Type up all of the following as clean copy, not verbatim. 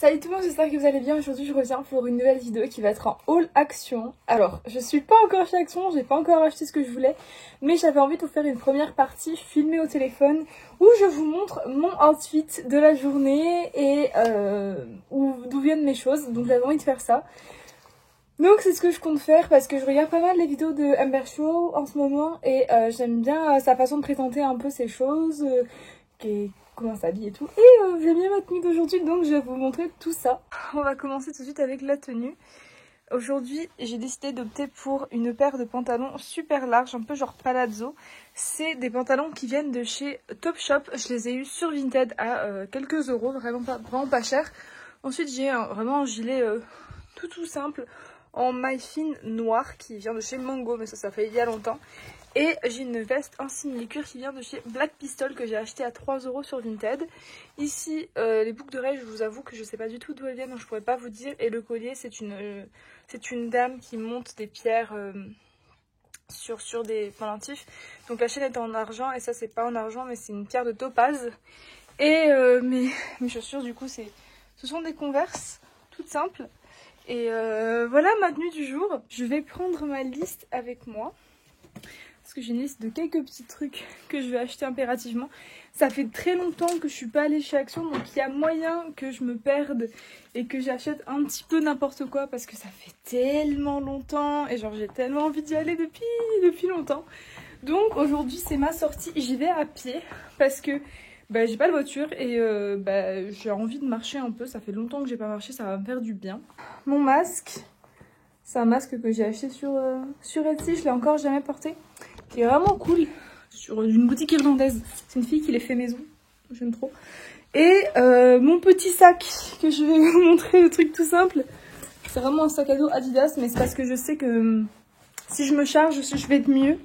Salut tout le monde, j'espère que vous allez bien. Aujourd'hui je reviens pour une nouvelle vidéo qui va être en haul Action. Alors je suis pas encore chez Action, j'ai pas encore acheté ce que je voulais, mais j'avais envie de vous faire une première partie filmée au téléphone où je vous montre mon outfit de la journée et d'où viennent mes choses. Donc j'avais envie de faire ça. Donc c'est ce que je compte faire parce que je regarde pas mal les vidéos de Amber Show en ce moment et j'aime bien sa façon de présenter un peu ses choses, comment s'habille et tout. Et j'aime bien ma tenue d'aujourd'hui, donc je vais vous montrer tout ça. On va commencer tout de suite avec la tenue. Aujourd'hui j'ai décidé d'opter pour une paire de pantalons super larges, un peu genre palazzo. C'est des pantalons qui viennent de chez Topshop, je les ai eus sur Vinted à quelques euros, vraiment pas cher. Ensuite j'ai vraiment un gilet tout simple en maille fine noire qui vient de chez Mango, mais ça fait il y a longtemps. Et j'ai une veste en simili-cuir qui vient de chez Black Pistol que j'ai acheté à 3 euros sur Vinted. Ici, les boucles d'oreilles, je vous avoue que je sais pas du tout d'où elles viennent, donc je pourrais pas vous dire. Et le collier, c'est une dame qui monte des pierres sur des pendentifs. Donc la chaîne est en argent et ça c'est pas en argent mais c'est une pierre de topaz. Et mes chaussures du coup ce sont des Converse toutes simples. Et voilà ma tenue du jour. Je vais prendre ma liste avec moi. Parce que j'ai une liste de quelques petits trucs que je vais acheter impérativement. Ça fait très longtemps que je suis pas allée chez Action. Donc il y a moyen que je me perde et que j'achète un petit peu n'importe quoi. Parce que ça fait tellement longtemps. Et genre j'ai tellement envie d'y aller depuis longtemps. Donc aujourd'hui c'est ma sortie. J'y vais à pied. Parce que j'ai pas de voiture et j'ai envie de marcher un peu. Ça fait longtemps que j'ai pas marché, ça va me faire du bien. Mon masque, c'est un masque que j'ai acheté sur Etsy, je l'ai encore jamais porté. Qui est vraiment cool, sur une boutique irlandaise. C'est une fille qui les fait maison, j'aime trop. Et mon petit sac que je vais vous montrer, le truc tout simple. C'est vraiment un sac à dos Adidas, mais c'est parce que je sais que si je me charge, je vais être mieux.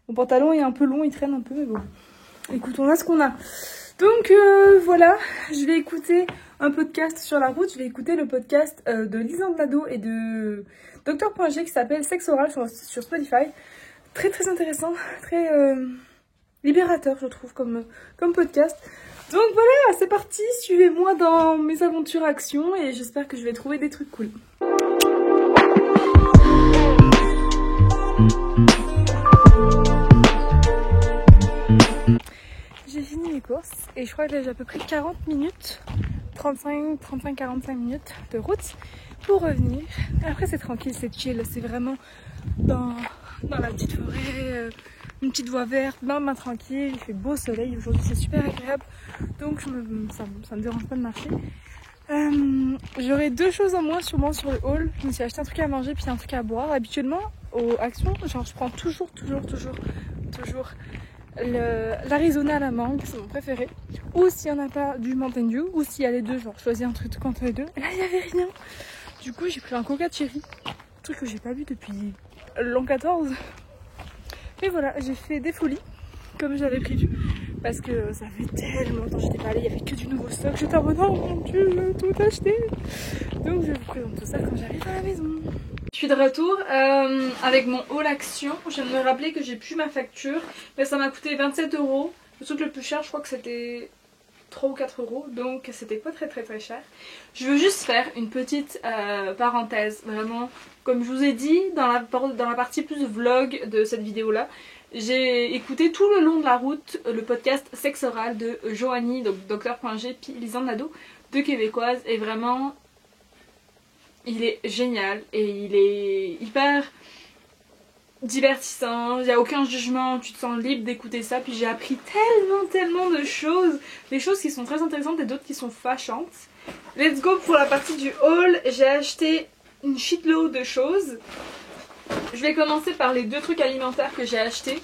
Mon pantalon est un peu long, il traîne un peu, mais bon. Écoute, on a ce qu'on a. Donc voilà, je vais écouter un podcast sur la route. Je vais écouter le podcast de Lisanne Nadeau et de Dr.G qui s'appelle Sexe Oral sur Spotify. Très intéressant, très libérateur je trouve comme podcast. Donc voilà, c'est parti, suivez-moi dans mes aventures Action et j'espère que je vais trouver des trucs cool. J'ai fini mes courses et je crois que j'ai à peu près 40 minutes, 35-45 minutes de route pour revenir. Après c'est tranquille, c'est chill, c'est vraiment dans la petite forêt, une petite voie verte, main tranquille, il fait beau soleil, aujourd'hui c'est super agréable, donc ça me dérange pas de marcher. J'aurai deux choses en moins sûrement sur le haul. Je me suis acheté un truc à manger puis un truc à boire. Habituellement aux Actions, genre je prends toujours l'Arizona à la mangue, c'est mon préféré. Ou s'il n'y en a pas, du Mountain Dew, ou s'il y a les deux, genre je choisis un truc entre les deux. Et là il n'y avait rien. Du coup j'ai pris un Coca Cherry, un truc que j'ai pas bu depuis l'an 14. Et voilà, j'ai fait des folies comme j'avais prévu parce que ça fait tellement longtemps que j'étais pas allée, il y avait que du nouveau stock. J'étais en mode oh mon dieu, je vais tout acheter. Donc je vous présente tout ça quand j'arrive à la maison. Je suis de retour avec mon haul Action. Je viens de me rappeler que j'ai plus ma facture, mais ça m'a coûté 27 euros. Le truc le plus cher, je crois que c'était 3 ou 4 euros, donc c'était pas très cher. Je veux juste faire une petite parenthèse, vraiment, comme je vous ai dit dans la partie plus vlog de cette vidéo là, j'ai écouté tout le long de la route le podcast Sexe Oral de Joanie, donc Dr.G, puis Lisanne Nadeau, deux québécoises, et vraiment il est génial et il est hyper divertissant, il n'y a aucun jugement, tu te sens libre d'écouter ça, puis j'ai appris tellement de choses, des choses qui sont très intéressantes et d'autres qui sont fâchantes. Let's go pour la partie du haul. J'ai acheté une shitload de choses. Je vais commencer par les deux trucs alimentaires que j'ai achetés.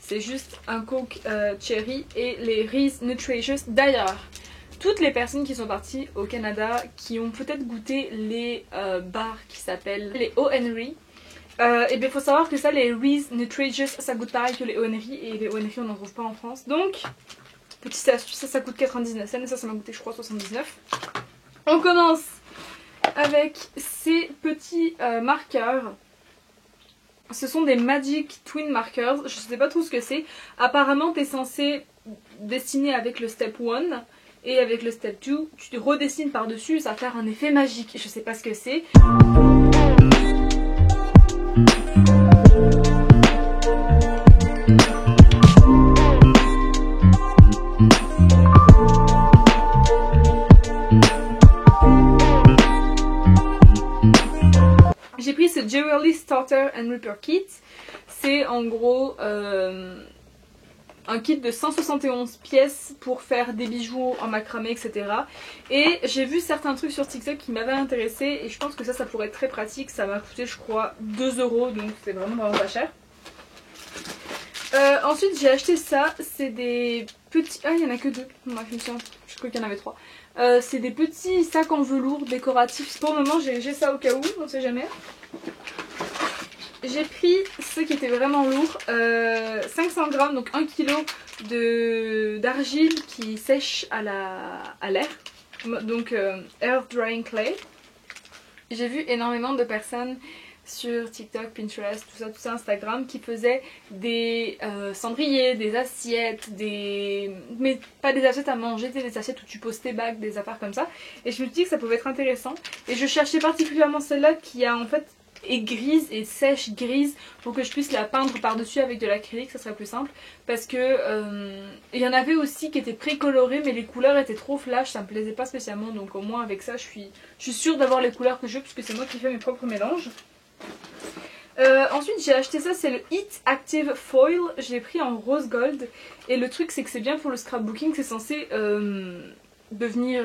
C'est juste un Coke Cherry et les Reese Nutritious. D'ailleurs, toutes les personnes qui sont parties au Canada, qui ont peut-être goûté les bars qui s'appellent les O.Henry, et bien il faut savoir que ça, les Reese Nutritious, ça goûte pareil que les O.Henry, et les O.Henry on n'en trouve pas en France. Donc, petite astuce, ça coûte 99 cents, et ça m'a coûté je crois 79. On commence avec ces petits marqueurs. Ce sont des Magic Twin Markers, je sais pas trop ce que c'est. Apparemment t'es censé dessiner avec le Step 1 et avec le step 2 tu redessines par dessus, ça va faire un effet magique. Je sais pas ce que c'est. J'ai pris ce Jewelry Starter and Repair Kit. C'est en gros un kit de 171 pièces pour faire des bijoux en macramé, etc. Et j'ai vu certains trucs sur TikTok qui m'avaient intéressé et je pense que ça pourrait être très pratique. Ça m'a coûté je crois 2 €, donc c'est vraiment pas cher. Ensuite j'ai acheté ça, c'est des petits... Ah, il y en a que 2, je crois qu'il y en avait 3. C'est des petits sacs en velours décoratifs. Pour le moment j'ai ça au cas où, on sait jamais. J'ai pris ce qui était vraiment lourd, 500 grammes, donc 1 kg d'argile qui sèche à l'air, donc Earth Drying Clay. J'ai vu énormément de personnes sur TikTok, Pinterest, tout ça, Instagram, qui faisaient des cendriers, des assiettes, mais pas des assiettes à manger, des assiettes où tu poses tes bagues, des affaires comme ça. Et je me suis dit que ça pouvait être intéressant. Et je cherchais particulièrement celle-là qui a en fait est grise et sèche grise pour que je puisse la peindre par dessus avec de l'acrylique, ça serait plus simple, parce que il y en avait aussi qui étaient précolorées mais les couleurs étaient trop flash, ça me plaisait pas spécialement, donc au moins avec ça je suis sûre d'avoir les couleurs que je veux puisque c'est moi qui fais mes propres mélanges. Ensuite j'ai acheté ça, c'est le Heat Active Foil, je l'ai pris en rose gold et le truc c'est que c'est bien pour le scrapbooking, c'est censé devenir,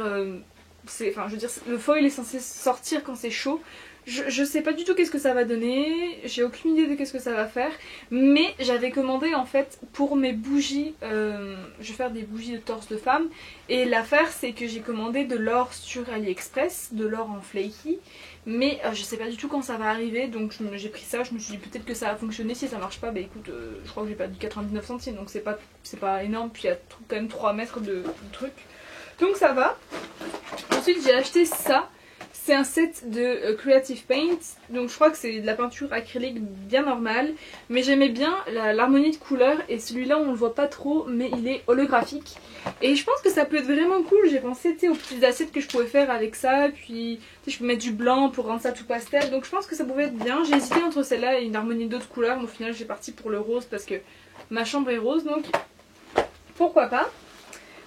enfin je veux dire le foil est censé sortir quand c'est chaud. Je sais pas du tout qu'est-ce que ça va donner, j'ai aucune idée de qu'est-ce que ça va faire, mais j'avais commandé en fait pour mes bougies, je vais faire des bougies de torse de femme, et l'affaire c'est que j'ai commandé de l'or sur AliExpress, de l'or en flaky, mais je sais pas du tout quand ça va arriver, donc j'ai pris ça, je me suis dit peut-être que ça va fonctionner, si ça marche pas, bah écoute, je crois que j'ai perdu 99 centimes, donc c'est pas énorme, puis il y a quand même 3 mètres de trucs, donc ça va. Ensuite j'ai acheté ça. C'est un set de Creative Paint, donc je crois que c'est de la peinture acrylique bien normale, mais j'aimais bien l'harmonie de couleurs et celui-là on le voit pas trop mais il est holographique et je pense que ça peut être vraiment cool. J'ai pensé aux petites assiettes que je pouvais faire avec ça, puis je peux mettre du blanc pour rendre ça tout pastel, donc je pense que ça pouvait être bien. J'ai hésité entre celle-là et une harmonie d'autres couleurs, mais au final j'ai parti pour le rose parce que ma chambre est rose, donc pourquoi pas.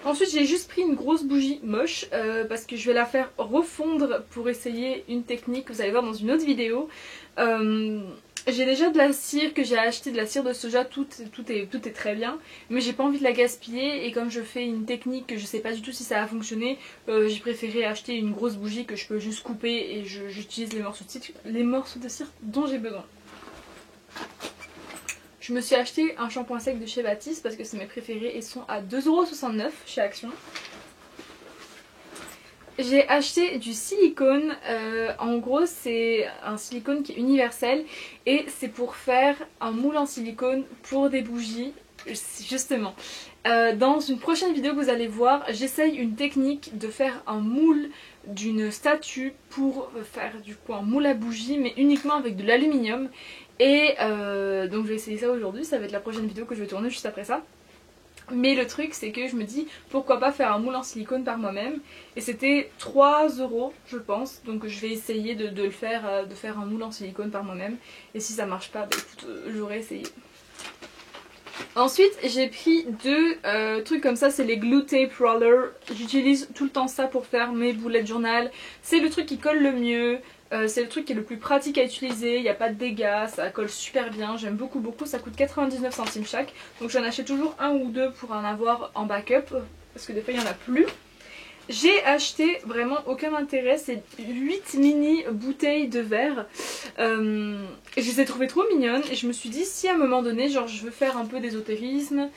Ensuite j'ai juste pris une grosse bougie moche parce que je vais la faire refondre pour essayer une technique que vous allez voir dans une autre vidéo. J'ai déjà de la cire que j'ai acheté, de la cire de soja, tout est très bien, mais j'ai pas envie de la gaspiller et comme je fais une technique que je sais pas du tout si ça va fonctionner, j'ai préféré acheter une grosse bougie que je peux juste couper et j'utilise les morceaux de cire dont j'ai besoin. Je me suis acheté un shampoing sec de chez Baptiste parce que c'est mes préférés et sont à 2,69 € chez Action. J'ai acheté du silicone, en gros c'est un silicone qui est universel et c'est pour faire un moule en silicone pour des bougies, justement. Dans une prochaine vidéo que vous allez voir, j'essaye une technique de faire un moule d'une statue pour faire du coup un moule à bougie mais uniquement avec de l'aluminium. Et donc je vais essayer ça aujourd'hui, ça va être la prochaine vidéo que je vais tourner juste après ça. Mais le truc c'est que je me dis pourquoi pas faire un moule en silicone par moi-même. Et c'était 3 € je pense, donc je vais essayer de faire un moule en silicone par moi-même. Et si ça marche pas, bah écoute, j'aurais essayé. Ensuite j'ai pris deux trucs comme ça, c'est les Glue Tape Roller. J'utilise tout le temps ça pour faire mes bullet journal. C'est le truc qui colle le mieux. C'est le truc qui est le plus pratique à utiliser, il n'y a pas de dégâts, ça colle super bien, j'aime beaucoup, ça coûte 99 centimes chaque. Donc j'en achète toujours un ou deux pour en avoir en backup, parce que des fois il n'y en a plus. J'ai acheté vraiment aucun intérêt, c'est 8 mini bouteilles de verre. Je les ai trouvées trop mignonnes et je me suis dit si à un moment donné genre je veux faire un peu d'ésotérisme,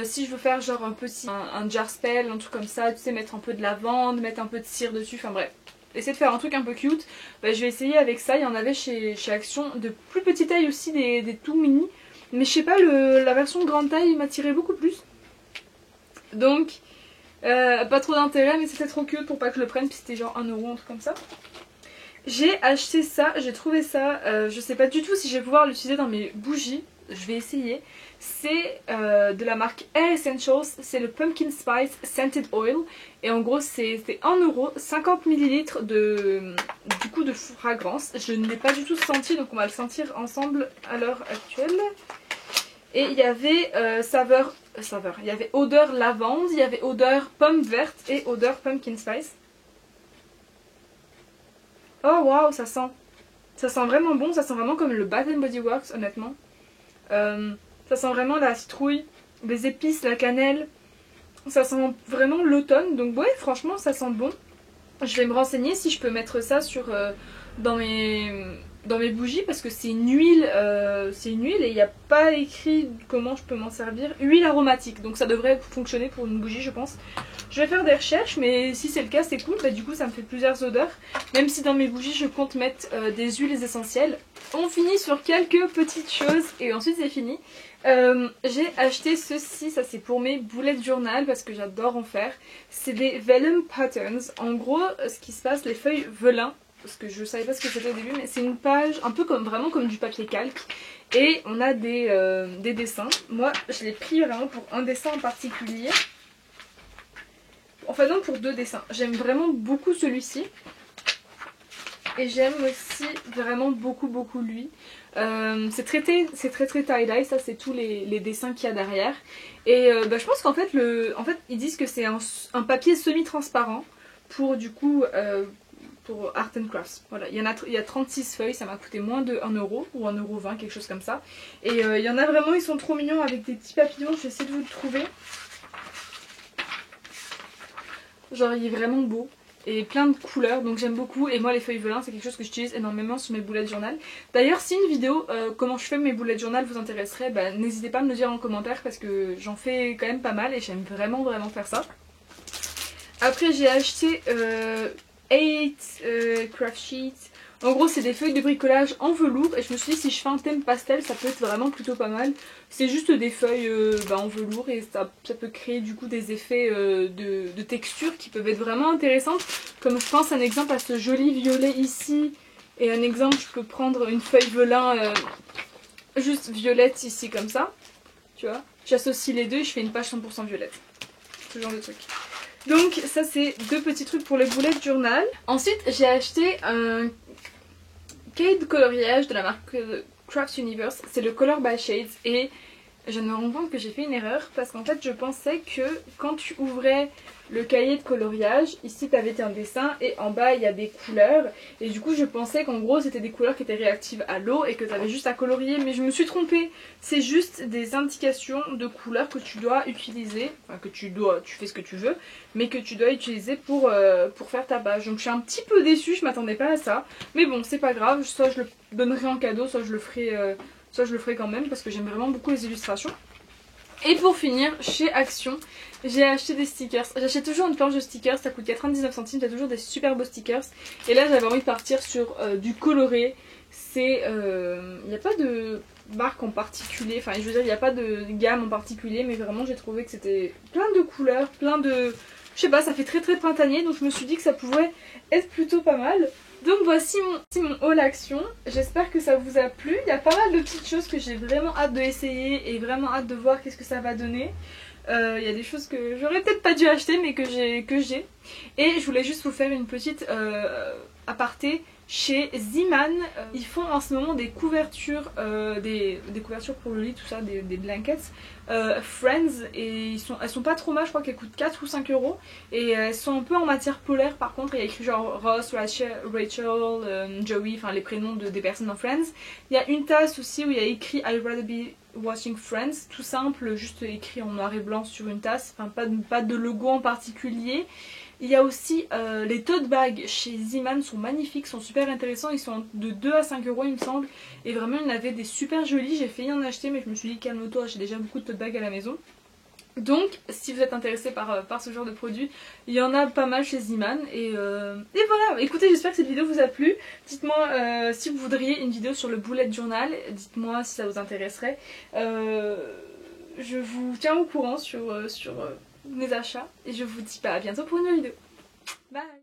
si je veux faire genre un peu un jar spell, un truc comme ça, tu sais, mettre un peu de lavande, mettre un peu de cire dessus, enfin bref. Essayer de faire un truc un peu cute, bah, je vais essayer avec ça. Il y en avait chez Action de plus petite taille aussi, des tout mini, mais je sais pas, la version grande taille m'attirait beaucoup plus, donc pas trop d'intérêt, mais c'était trop cute pour pas que je le prenne, puis c'était genre 1 €, un truc comme ça. J'ai acheté ça, j'ai trouvé ça, je sais pas du tout si je vais pouvoir l'utiliser dans mes bougies, je vais essayer. C'est de la marque Air Essentials, c'est le Pumpkin Spice Scented Oil. Et en gros c'est 1€, 50 ml du coup de fragrance. Je ne l'ai pas du tout senti, donc on va le sentir ensemble à l'heure actuelle. Et il y avait il y avait odeur lavande, il y avait odeur pomme verte et odeur pumpkin spice. Oh waouh, ça sent vraiment bon, ça sent vraiment comme le Bath Body Works honnêtement. Ça sent vraiment la citrouille, les épices, la cannelle. Ça sent vraiment l'automne, donc ouais franchement ça sent bon. Je vais me renseigner si je peux mettre ça dans mes bougies parce que c'est une huile et il n'y a pas écrit comment je peux m'en servir. Huile aromatique, donc ça devrait fonctionner pour une bougie je pense. Je vais faire des recherches mais si c'est le cas c'est cool, bah, du coup ça me fait plusieurs odeurs. Même si dans mes bougies je compte mettre des huiles essentielles. On finit sur quelques petites choses et ensuite c'est fini. J'ai acheté ceci, ça c'est pour mes bullet journal parce que j'adore en faire. C'est des vellum patterns. En gros, ce qui se passe, les feuilles velin, parce que je savais pas ce que c'était au début, mais c'est une page un peu comme vraiment comme du papier calque. Et on a des dessins. Moi, je l'ai pris vraiment pour un dessin en particulier. Enfin non, pour deux dessins. J'aime vraiment beaucoup celui-ci. Et j'aime aussi vraiment beaucoup lui. C'est très tie-dye, ça c'est tous les dessins qu'il y a derrière. Et bah, je pense qu'en fait, ils disent que c'est un papier semi-transparent pour du coup pour Art and Crafts. Voilà, il y a 36 feuilles, ça m'a coûté moins de 1€ ou 1,20€, quelque chose comme ça. Et il y en a vraiment, ils sont trop mignons avec des petits papillons, je vais essayer de vous le trouver. Genre il est vraiment beau. Et plein de couleurs, donc j'aime beaucoup. Et moi les feuilles velin c'est quelque chose que j'utilise énormément sur mes bullet journal. D'ailleurs si une vidéo comment je fais mes bullet journal vous intéresserait, bah, n'hésitez pas à me le dire en commentaire parce que j'en fais quand même pas mal et j'aime vraiment faire ça. Après j'ai acheté 8 craft sheets. En gros c'est des feuilles de bricolage en velours et je me suis dit si je fais un thème pastel ça peut être vraiment plutôt pas mal. C'est juste des feuilles en velours et ça peut créer du coup des effets de texture qui peuvent être vraiment intéressantes. Comme je pense un exemple à ce joli violet ici et un exemple je peux prendre une feuille velin juste violette ici comme ça. Tu vois, j'associe les deux et je fais une page 100% violette. Ce genre de truc. Donc ça c'est deux petits trucs pour les bullet journal. Ensuite j'ai acheté un cahier de coloriage de la marque Craft Universe. C'est le Color by Shades et je me rends compte que j'ai fait une erreur parce qu'en fait je pensais que quand tu ouvrais le cahier de coloriage, ici tu avais un dessin et en bas il y a des couleurs et du coup je pensais qu'en gros c'était des couleurs qui étaient réactives à l'eau et que tu avais juste à colorier, mais je me suis trompée. C'est juste des indications de couleurs que tu dois utiliser, enfin tu fais ce que tu veux, mais que tu dois utiliser pour faire ta page. Donc je suis un petit peu déçue, je m'attendais pas à ça, mais bon c'est pas grave, soit je le donnerai en cadeau, soit je le ferai quand même parce que j'aime vraiment beaucoup les illustrations. Et pour finir, chez Action, j'ai acheté des stickers. J'achète toujours une planche de stickers, ça coûte 99 centimes, t'as toujours des super beaux stickers. Et là j'avais envie de partir sur du coloré. Il n'y a pas de marque en particulier, enfin je veux dire il n'y a pas de gamme en particulier, mais vraiment j'ai trouvé que c'était plein de couleurs, plein de... Je sais pas, ça fait très printanier, donc je me suis dit que ça pouvait être plutôt pas mal. Donc voici mon haul Action, j'espère que ça vous a plu. Il y a pas mal de petites choses que j'ai vraiment hâte de essayer et vraiment hâte de voir qu'est-ce que ça va donner. Il y a des choses que j'aurais peut-être pas dû acheter mais que j'ai. Et je voulais juste vous faire une petite aparté. Chez Zeeman, ils font en ce moment des couvertures, des couvertures pour le lit, tout ça, des blankets, Friends, et elles sont pas trop mal, je crois qu'elles coûtent 4 ou 5€, et elles sont un peu en matière polaire par contre, il y a écrit genre Ross, Rachel, Joey, enfin les prénoms des personnes dans Friends. Il y a une tasse aussi où il y a écrit I'd rather be watching Friends, tout simple, juste écrit en noir et blanc sur une tasse, enfin pas de logo en particulier. Il y a aussi les tote bags chez Zeeman, sont magnifiques, sont super intéressants, ils sont de 2 à 5€ il me semble. Et vraiment il y en avait des super jolis, j'ai failli en acheter mais je me suis dit calme-toi, j'ai déjà beaucoup de tote bags à la maison. Donc si vous êtes intéressé par ce genre de produit, il y en a pas mal chez Zeeman. Et voilà, écoutez, j'espère que cette vidéo vous a plu. Dites-moi si vous voudriez une vidéo sur le bullet journal, dites-moi si ça vous intéresserait. Je vous tiens au courant sur mes achats et je vous dis à bientôt pour une nouvelle vidéo. Bye!